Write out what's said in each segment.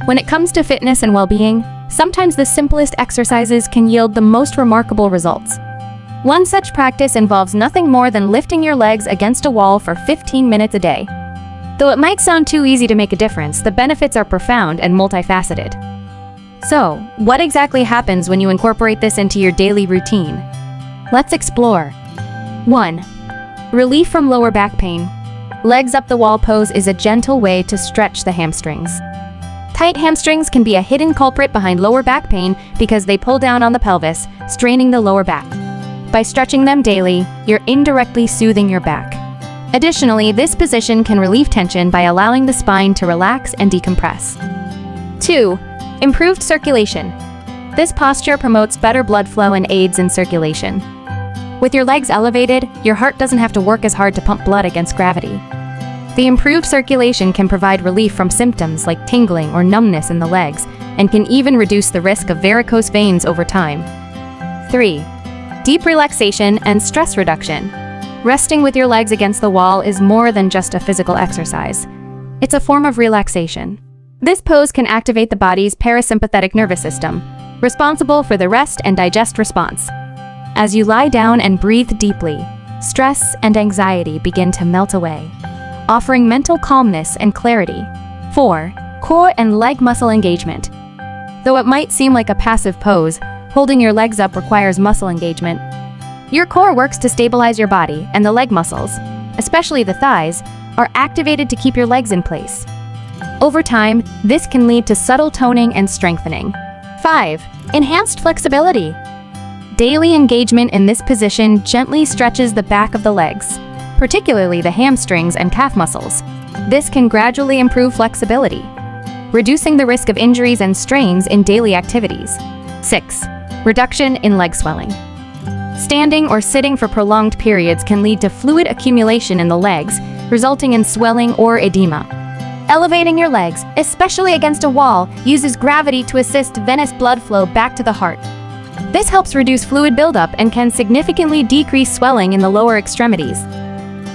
When it comes to fitness and well-being, sometimes the simplest exercises can yield the most remarkable results. One such practice involves nothing more than lifting your legs against a wall for 15 minutes a day. Though it might sound too easy to make a difference, the benefits are profound and multifaceted. So, what exactly happens when you incorporate this into your daily routine? Let's explore. 1. Relief from lower back pain. Legs up the wall pose is a gentle way to stretch the hamstrings. Tight hamstrings can be a hidden culprit behind lower back pain because they pull down on the pelvis, straining the lower back. By stretching them daily, you're indirectly soothing your back. Additionally, this position can relieve tension by allowing the spine to relax and decompress. 2. Improved circulation. This posture promotes better blood flow and aids in circulation. With your legs elevated, your heart doesn't have to work as hard to pump blood against gravity. The improved circulation can provide relief from symptoms like tingling or numbness in the legs, and can even reduce the risk of varicose veins over time. 3. Deep relaxation and stress reduction. Resting with your legs against the wall is more than just a physical exercise. It's a form of relaxation. This pose can activate the body's parasympathetic nervous system, responsible for the rest and digest response. As you lie down and breathe deeply, stress and anxiety begin to melt away, offering mental calmness and clarity. 4. Core and leg muscle engagement. Though it might seem like a passive pose, holding your legs up requires muscle engagement. Your core works to stabilize your body, and the leg muscles, especially the thighs, are activated to keep your legs in place. Over time, this can lead to subtle toning and strengthening. 5. Enhanced flexibility. Daily engagement in this position gently stretches the back of the legs, particularly the hamstrings and calf muscles. This can gradually improve flexibility, reducing the risk of injuries and strains in daily activities. 6. Reduction in leg swelling. Standing or sitting for prolonged periods can lead to fluid accumulation in the legs, resulting in swelling or edema. Elevating your legs, especially against a wall, uses gravity to assist venous blood flow back to the heart. This helps reduce fluid buildup and can significantly decrease swelling in the lower extremities.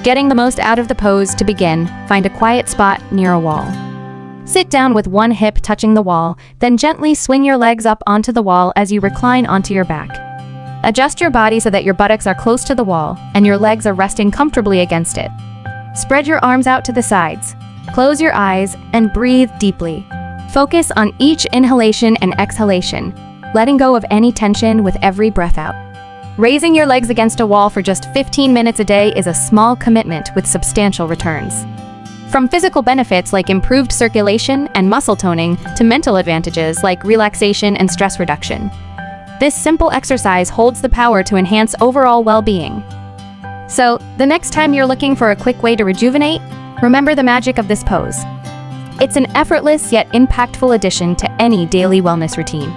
Getting the most out of the pose, to begin, find a quiet spot near a wall. Sit down with one hip touching the wall, then gently swing your legs up onto the wall as you recline onto your back. Adjust your body so that your buttocks are close to the wall and your legs are resting comfortably against it. Spread your arms out to the sides. Close your eyes and breathe deeply. Focus on each inhalation and exhalation, letting go of any tension with every breath out. Raising your legs against a wall for just 15 minutes a day is a small commitment with substantial returns. From physical benefits like improved circulation and muscle toning to mental advantages like relaxation and stress reduction, this simple exercise holds the power to enhance overall well-being. So, the next time you're looking for a quick way to rejuvenate, remember the magic of this pose. It's an effortless yet impactful addition to any daily wellness routine.